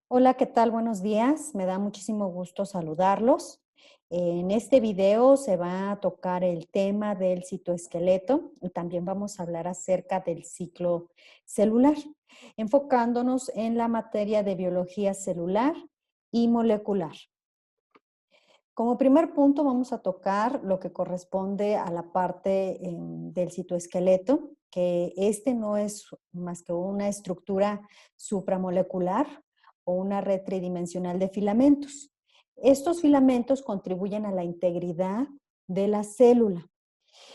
Hola, ¿qué tal? Buenos días. Me da muchísimo gusto saludarlos. En este video se va a tocar el tema del citoesqueleto y también vamos a hablar acerca del ciclo celular, enfocándonos en la materia de biología celular y molecular. Como primer punto vamos a tocar lo que corresponde a la parte del citoesqueleto, que este no es más que una estructura supramolecular o una red tridimensional de filamentos. Estos filamentos contribuyen a la integridad de la célula.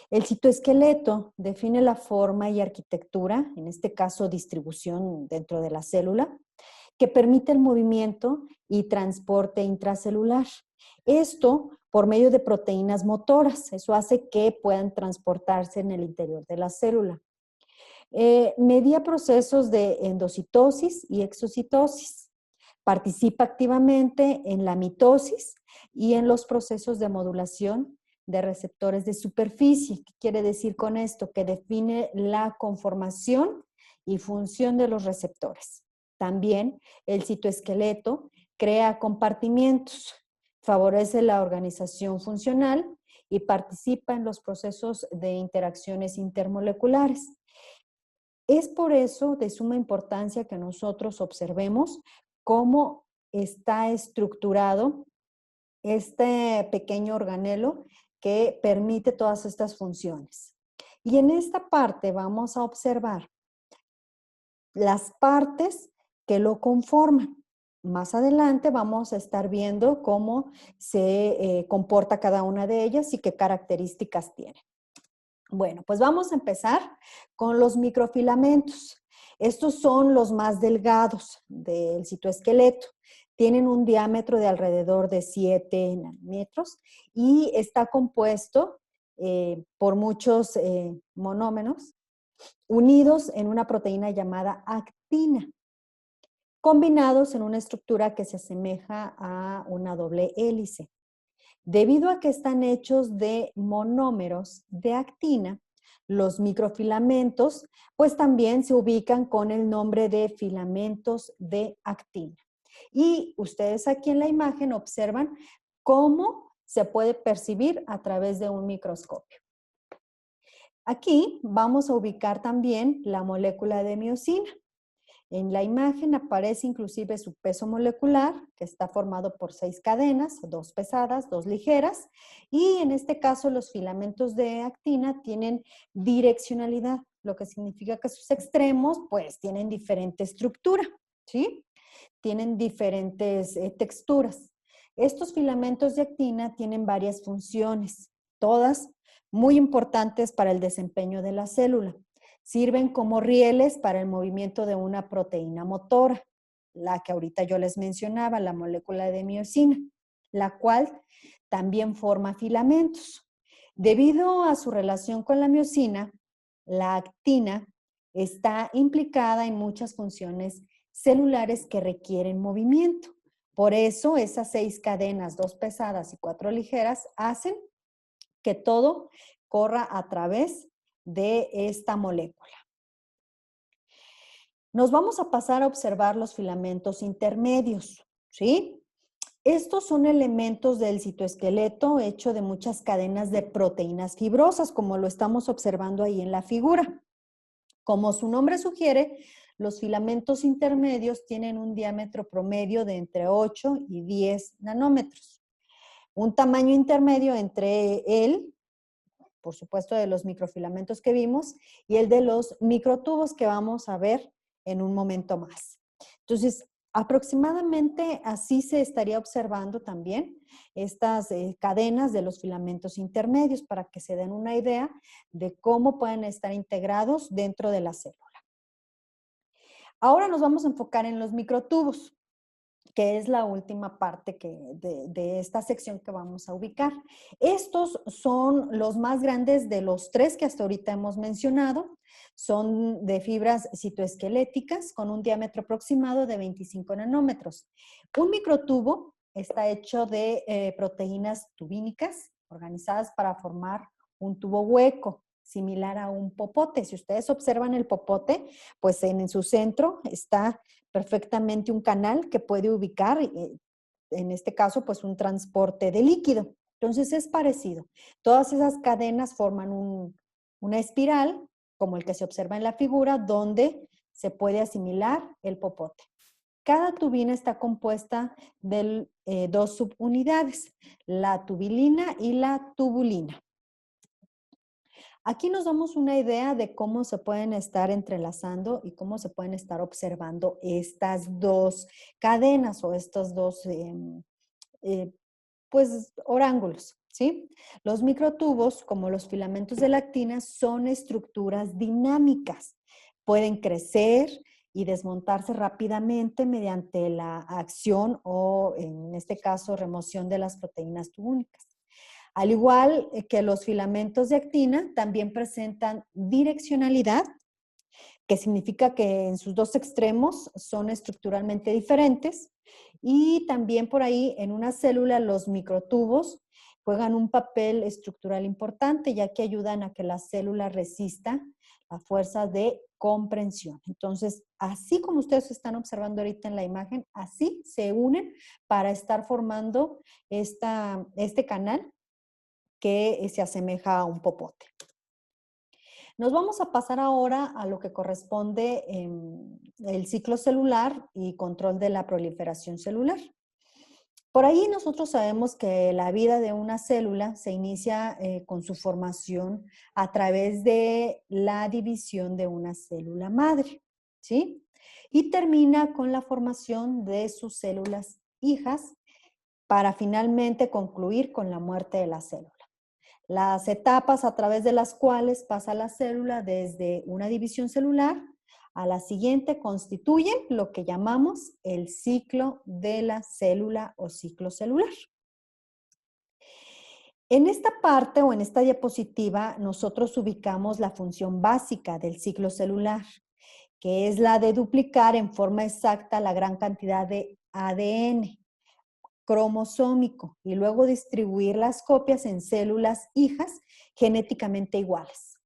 El citoesqueleto define la forma y arquitectura, en este caso distribución dentro de la célula, que permite el movimiento y transporte intracelular. Esto por medio de proteínas motoras. Eso hace que puedan transportarse en el interior de la célula. Media procesos de endocitosis y exocitosis. Participa activamente en la mitosis y en los procesos de modulación de receptores de superficie. ¿Qué quiere decir con esto? Que define la conformación y función de los receptores. También el citoesqueleto crea compartimientos, favorece la organización funcional y participa en los procesos de interacciones intermoleculares. Es por eso de suma importancia que nosotros observemos cómo está estructurado este pequeño organelo que permite todas estas funciones. Y en esta parte vamos a observar las partes que lo conforman. Más adelante vamos a estar viendo cómo se comporta cada una de ellas y qué características tiene. Bueno, pues vamos a empezar con los microfilamentos. Estos son los más delgados del citoesqueleto. Tienen un diámetro de alrededor de 7 nanómetros y está compuesto por muchos monómeros unidos en una proteína llamada actina, combinados en una estructura que se asemeja a una doble hélice. Debido a que están hechos de monómeros de actina, los microfilamentos pues también se ubican con el nombre de filamentos de actina. Y ustedes aquí en la imagen observan cómo se puede percibir a través de un microscopio. Aquí vamos a ubicar también la molécula de miosina. En la imagen aparece inclusive su peso molecular, que está formado por 6 cadenas, 2 pesadas, 2 ligeras, y en este caso los filamentos de actina tienen direccionalidad, lo que significa que sus extremos pues tienen diferente estructura, ¿sí? Tienen diferentes texturas. Estos filamentos de actina tienen varias funciones, todas muy importantes para el desempeño de la célula. Sirven como rieles para el movimiento de una proteína motora, la que ahorita yo les mencionaba, la molécula de miosina, la cual también forma filamentos. Debido a su relación con la miosina, la actina está implicada en muchas funciones celulares que requieren movimiento. Por eso esas 6 cadenas, 2 pesadas y 4 ligeras, hacen que todo corra a través de esta molécula. Nos vamos a pasar a observar los filamentos intermedios, ¿sí? Estos son elementos del citoesqueleto hecho de muchas cadenas de proteínas fibrosas, como lo estamos observando ahí en la figura. Como su nombre sugiere, los filamentos intermedios tienen un diámetro promedio de entre 8 y 10 nanómetros. Un tamaño intermedio entre él, por supuesto, de los microfilamentos que vimos, y el de los microtubos que vamos a ver en un momento más. Entonces, aproximadamente así se estaría observando también estas cadenas de los filamentos intermedios para que se den una idea de cómo pueden estar integrados dentro de la célula. Ahora nos vamos a enfocar en los microtubos, que es la última parte de esta sección que vamos a ubicar. Estos son los más grandes de los 3 que hasta ahorita hemos mencionado. Son de fibras citoesqueléticas con un diámetro aproximado de 25 nanómetros. Un microtubo está hecho de proteínas tubínicas organizadas para formar un tubo hueco. similar a un popote. Si ustedes observan el popote, pues en su centro está perfectamente un canal que puede ubicar, en este caso, pues un transporte de líquido. Entonces es parecido. Todas esas cadenas forman una espiral, como el que se observa en la figura, donde se puede asimilar el popote. Cada tubina está compuesta de dos subunidades, la tubilina y la tubulina. Aquí nos damos una idea de cómo se pueden estar entrelazando y cómo se pueden estar observando estas dos cadenas o estos dos pues, orángulos, ¿sí? Los microtubos, como los filamentos de la actina, son estructuras dinámicas. Pueden crecer y desmontarse rápidamente mediante la acción o, en este caso, remoción de las proteínas tubúnicas. Al igual que los filamentos de actina, también presentan direccionalidad, que significa que en sus dos extremos son estructuralmente diferentes. Y también por ahí en una célula los microtubos juegan un papel estructural importante, ya que ayudan a que la célula resista la fuerza de comprensión. Entonces, así como ustedes están observando ahorita en la imagen, así se unen para estar formando este canal que se asemeja a un popote. Nos vamos a pasar ahora a lo que corresponde el ciclo celular y control de la proliferación celular. Por ahí nosotros sabemos que la vida de una célula se inicia con su formación a través de la división de una célula madre, ¿sí? Y termina con la formación de sus células hijas para finalmente concluir con la muerte de la célula. Las etapas a través de las cuales pasa la célula desde una división celular a la siguiente constituyen lo que llamamos el ciclo de la célula o ciclo celular. En esta parte o en esta diapositiva nosotros ubicamos la función básica del ciclo celular, que es la de duplicar en forma exacta la gran cantidad de ADN cromosómico y luego distribuir las copias en células hijas genéticamente iguales.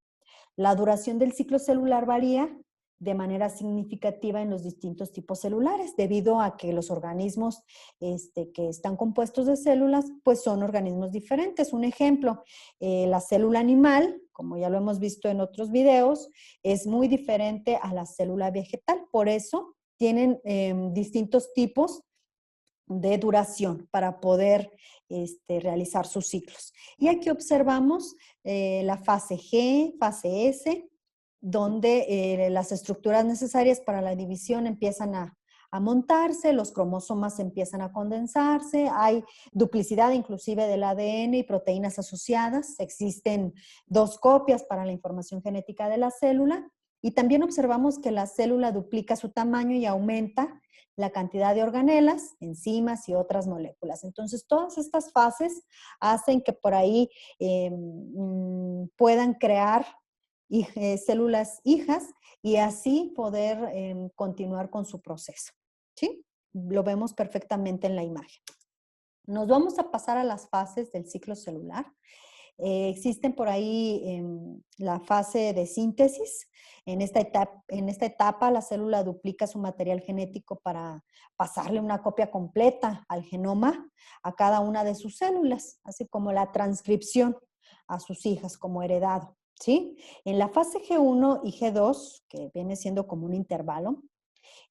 La duración del ciclo celular varía de manera significativa en los distintos tipos celulares, debido a que los organismos que están compuestos de células, pues son organismos diferentes. Un ejemplo, la célula animal, como ya lo hemos visto en otros videos, es muy diferente a la célula vegetal. Por eso tienen distintos tipos de duración para poder realizar sus ciclos. Y aquí observamos la fase G, fase S, donde las estructuras necesarias para la división empiezan a montarse, los cromosomas empiezan a condensarse, hay duplicidad inclusive del ADN y proteínas asociadas, existen dos copias para la información genética de la célula y también observamos que la célula duplica su tamaño y aumenta la cantidad de organelas, enzimas y otras moléculas. Entonces, todas estas fases hacen que por ahí puedan crear células hijas y así poder continuar con su proceso. ¿Sí? Lo vemos perfectamente en la imagen. Nos vamos a pasar a las fases del ciclo celular. Existen por ahí la fase de síntesis. En esta etapa, la célula duplica su material genético para pasarle una copia completa al genoma a cada una de sus células, así como la transcripción a sus hijas como heredado, ¿sí? En la fase G1 y G2, que viene siendo como un intervalo,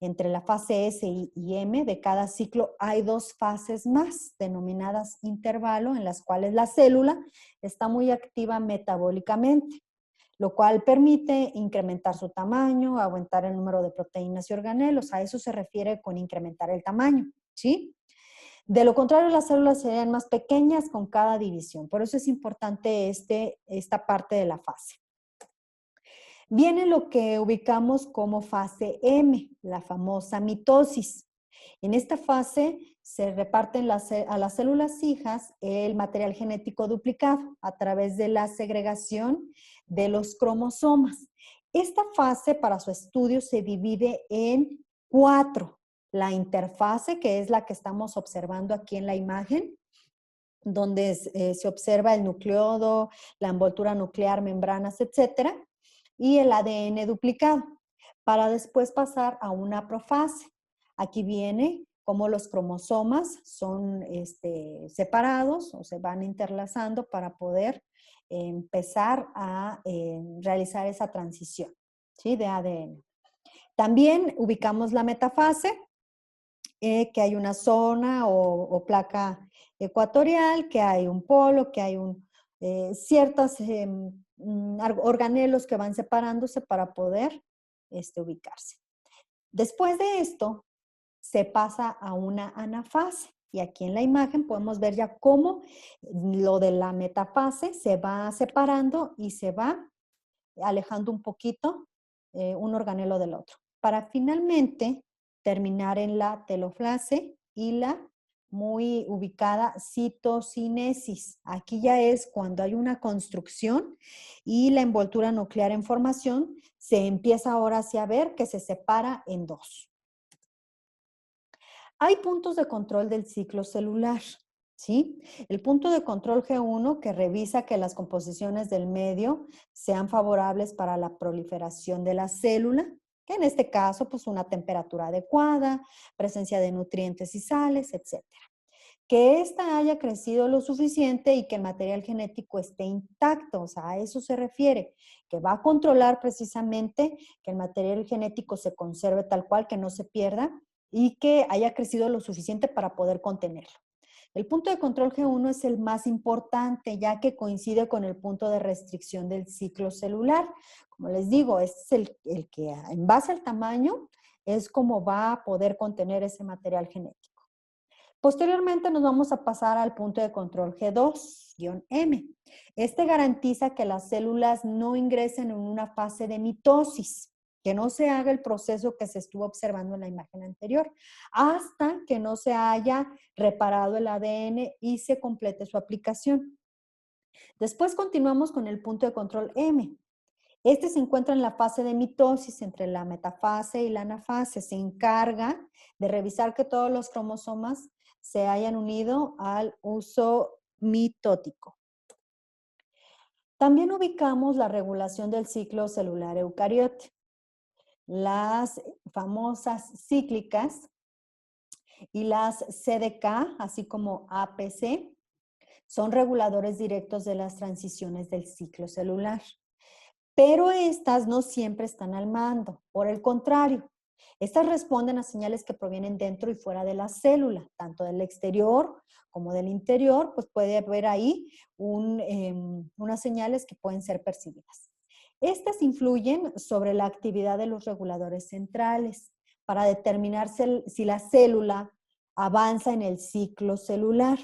entre la fase S y M de cada ciclo hay dos fases más, denominadas intervalo, en las cuales la célula está muy activa metabólicamente, lo cual permite incrementar su tamaño, aumentar el número de proteínas y organelos. A eso se refiere con incrementar el tamaño, ¿sí? De lo contrario, las células serían más pequeñas con cada división. Por eso es importante esta parte de la fase. Viene lo que ubicamos como fase M, la famosa mitosis. En esta fase se reparten a las células hijas el material genético duplicado a través de la segregación de los cromosomas. Esta fase para su estudio se divide en 4. La interfase, que es la que estamos observando aquí en la imagen. donde se observa el nucleodo, la envoltura nuclear, membranas, etcétera, y el ADN duplicado, para después pasar a una profase. Aquí viene cómo los cromosomas son separados o se van interlazando para poder empezar a realizar esa transición, ¿sí?, de ADN. También ubicamos la metafase, que hay una zona o placa ecuatorial, que hay un polo, que hay ciertos organelos que van separándose para poder ubicarse. Después de esto, se pasa a una anafase. Y aquí en la imagen podemos ver ya cómo lo de la metafase se va separando y se va alejando un poquito un organelo del otro, para finalmente terminar en la telofase y la muy ubicada citocinesis. Aquí ya es cuando hay una construcción y la envoltura nuclear en formación se empieza ahora sí a ver que se separa en dos. Hay puntos de control del ciclo celular, ¿sí? El punto de control G1 que revisa que las composiciones del medio sean favorables para la proliferación de la célula, que en este caso, pues una temperatura adecuada, presencia de nutrientes y sales, etcétera. Que ésta haya crecido lo suficiente y que el material genético esté intacto, o sea, a eso se refiere, que va a controlar precisamente que el material genético se conserve tal cual, que no se pierda y que haya crecido lo suficiente para poder contenerlo. El punto de control G1 es el más importante, ya que coincide con el punto de restricción del ciclo celular. Como les digo, es el que en base al tamaño es como va a poder contener ese material genético. Posteriormente nos vamos a pasar al punto de control G2-M. Este garantiza que las células no ingresen en una fase de mitosis, que no se haga el proceso que se estuvo observando en la imagen anterior, hasta que no se haya reparado el ADN y se complete su aplicación. Después continuamos con el punto de control M. Este se encuentra en la fase de mitosis entre la metafase y la anafase. Se encarga de revisar que todos los cromosomas se hayan unido al uso mitótico. También ubicamos la regulación del ciclo celular eucariote. Las famosas cíclicas y las CDK, así como APC, son reguladores directos de las transiciones del ciclo celular. Pero estas no siempre están al mando. Por el contrario, estas responden a señales que provienen dentro y fuera de la célula, tanto del exterior como del interior, pues puede haber ahí unas señales que pueden ser percibidas. Estas influyen sobre la actividad de los reguladores centrales para determinar si la célula avanza en el ciclo celular.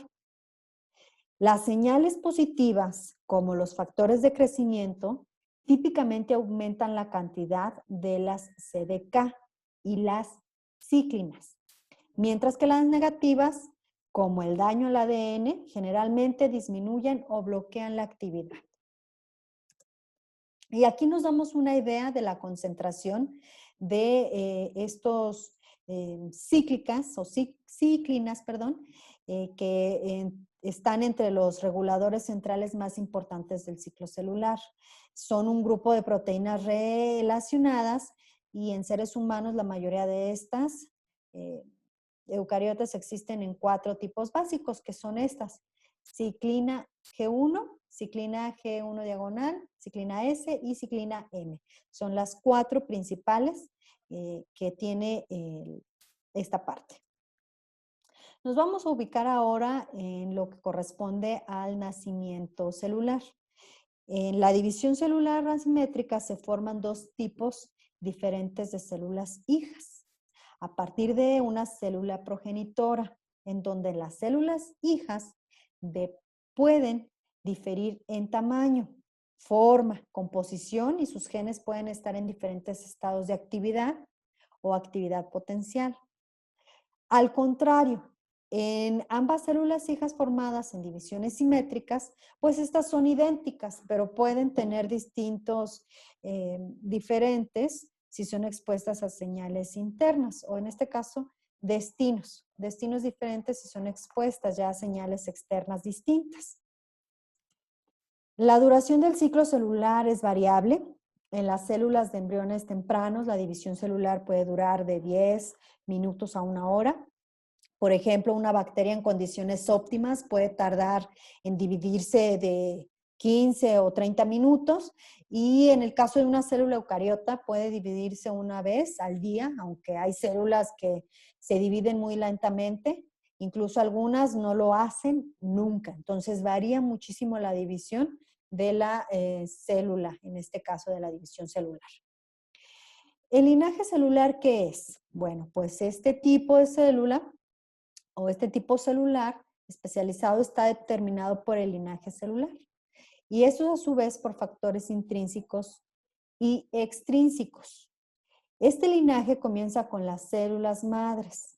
Las señales positivas, como los factores de crecimiento, típicamente aumentan la cantidad de las CDK y las cíclinas, mientras que las negativas, como el daño al ADN, generalmente disminuyen o bloquean la actividad. Y aquí nos damos una idea de la concentración de estos cíclicas o cíclinas, perdón, que están entre los reguladores centrales más importantes del ciclo celular. Son un grupo de proteínas relacionadas y en seres humanos la mayoría de estas eucariotas existen en 4 tipos básicos, que son estas: ciclina G1, ciclina G1 diagonal, ciclina S y ciclina M. Son las 4 principales que tiene esta parte. Nos vamos a ubicar ahora en lo que corresponde al nacimiento celular. En la división celular asimétrica se forman 2 tipos diferentes de células hijas, a partir de una célula progenitora, en donde las células hijas pueden diferir en tamaño, forma, composición y sus genes pueden estar en diferentes estados de actividad o actividad potencial. Al contrario, en ambas células hijas formadas en divisiones simétricas, pues estas son idénticas, pero pueden tener distintos diferentes si son expuestas a señales internas, o en este caso, destinos diferentes y son expuestas ya a señales externas distintas. La duración del ciclo celular es variable. En las células de embriones tempranos, la división celular puede durar de 10 minutos a 1 hora. Por ejemplo, una bacteria en condiciones óptimas puede tardar en dividirse de 15 o 30 minutos y en el caso de una célula eucariota puede dividirse una vez al día, aunque hay células que se dividen muy lentamente, incluso algunas no lo hacen nunca. Entonces varía muchísimo la división de la célula, en este caso de la división celular. ¿El linaje celular qué es? Bueno, pues este tipo de célula o este tipo celular especializado está determinado por el linaje celular. Y eso a su vez por factores intrínsecos y extrínsecos. Este linaje comienza con las células madres.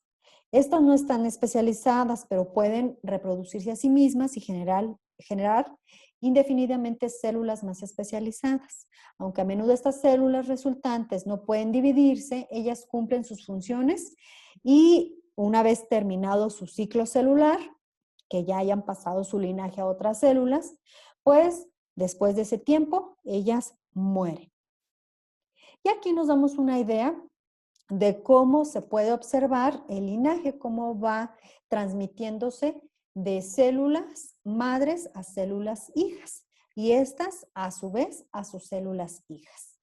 Estas no están especializadas, pero pueden reproducirse a sí mismas y generar indefinidamente células más especializadas. Aunque a menudo estas células resultantes no pueden dividirse, ellas cumplen sus funciones y una vez terminado su ciclo celular, que ya hayan pasado su linaje a otras células, pues después de ese tiempo, ellas mueren. Y aquí nos damos una idea de cómo se puede observar el linaje, cómo va transmitiéndose de células madres a células hijas y estas a su vez a sus células hijas.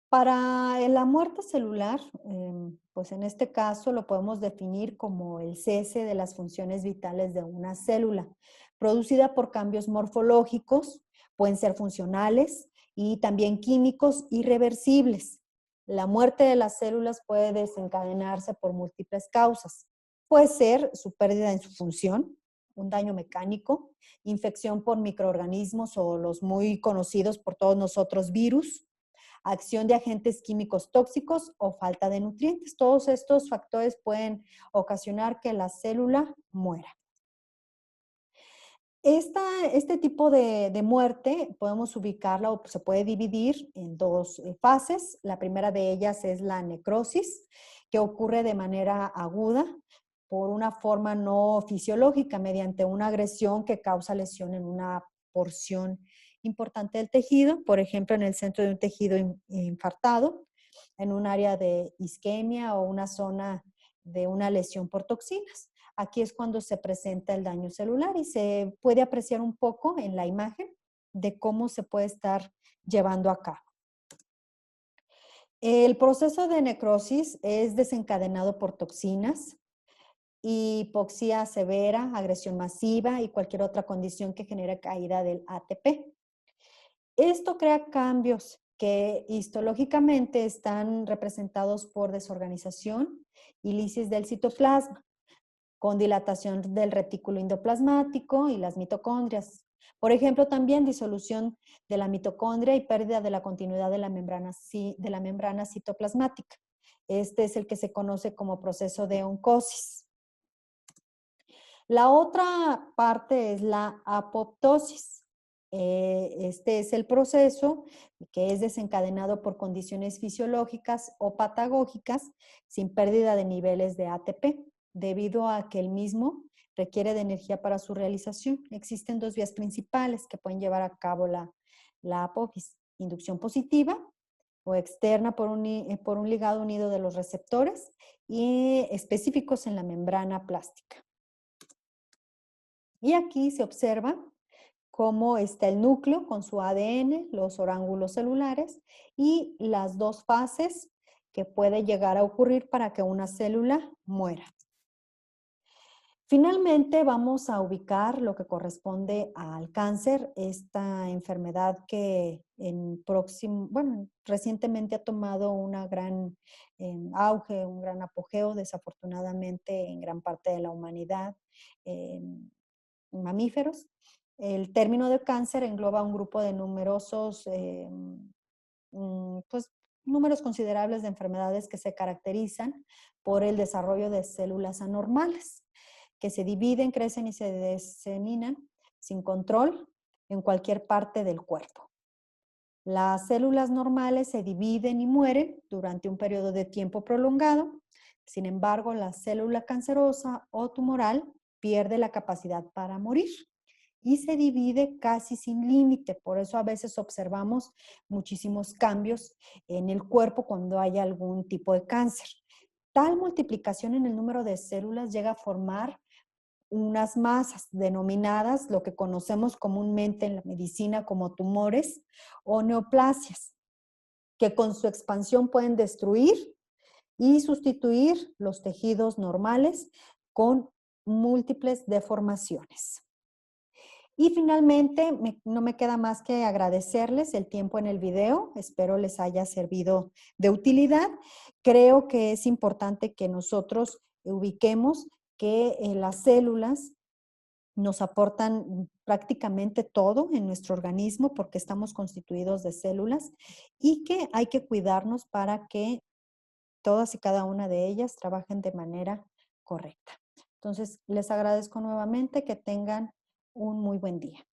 Para la muerte celular, pues en este caso lo podemos definir como el cese de las funciones vitales de una célula, producida por cambios morfológicos, pueden ser funcionales y también químicos irreversibles. La muerte de las células puede desencadenarse por múltiples causas. Puede ser su pérdida en su función, un daño mecánico, infección por microorganismos o los muy conocidos por todos nosotros virus, acción de agentes químicos tóxicos o falta de nutrientes. Todos estos factores pueden ocasionar que la célula muera. Este tipo de muerte podemos ubicarla o se puede dividir en dos fases. La primera de ellas es la necrosis, que ocurre de manera aguda por una forma no fisiológica mediante una agresión que causa lesión en una porción importante del tejido, por ejemplo, en el centro de un tejido infartado, en un área de isquemia o una zona de una lesión por toxinas. Aquí es cuando se presenta el daño celular y se puede apreciar un poco en la imagen de cómo se puede estar llevando a cabo. El proceso de necrosis es desencadenado por toxinas, hipoxia severa, agresión masiva y cualquier otra condición que genere caída del ATP. Esto crea cambios que histológicamente están representados por desorganización y lisis del citoplasma, con dilatación del retículo endoplasmático y las mitocondrias. Por ejemplo, también disolución de la mitocondria y pérdida de la continuidad de la membrana citoplasmática. Este es el que se conoce como proceso de oncosis. La otra parte es la apoptosis. Este es el proceso que es desencadenado por condiciones fisiológicas o patagógicas sin pérdida de niveles de ATP, debido a que el mismo requiere de energía para su realización. Existen dos vías principales que pueden llevar a cabo la apófisis: inducción positiva o externa por un ligado unido de los receptores y específicos en la membrana plástica. Y aquí se observa cómo está el núcleo con su ADN, los orángulos celulares y las dos fases que puede llegar a ocurrir para que una célula muera. Finalmente vamos a ubicar lo que corresponde al cáncer, esta enfermedad que recientemente ha tomado una gran auge, un gran apogeo, desafortunadamente en gran parte de la humanidad, mamíferos. El término de cáncer engloba un grupo de numerosos, números considerables de enfermedades que se caracterizan por el desarrollo de células anormales, que se dividen, crecen y se diseminan sin control en cualquier parte del cuerpo. Las células normales se dividen y mueren durante un periodo de tiempo prolongado. Sin embargo, la célula cancerosa o tumoral pierde la capacidad para morir y se divide casi sin límite. Por eso a veces observamos muchísimos cambios en el cuerpo cuando hay algún tipo de cáncer. Tal multiplicación en el número de células llega a formar unas masas denominadas lo que conocemos comúnmente en la medicina como tumores o neoplasias, que con su expansión pueden destruir y sustituir los tejidos normales con múltiples deformaciones. Y finalmente, no me queda más que agradecerles el tiempo en el video. Espero les haya servido de utilidad. Creo que es importante que nosotros ubiquemos que las células nos aportan prácticamente todo en nuestro organismo porque estamos constituidos de células y que hay que cuidarnos para que todas y cada una de ellas trabajen de manera correcta. Entonces, les agradezco nuevamente que tengan un muy buen día.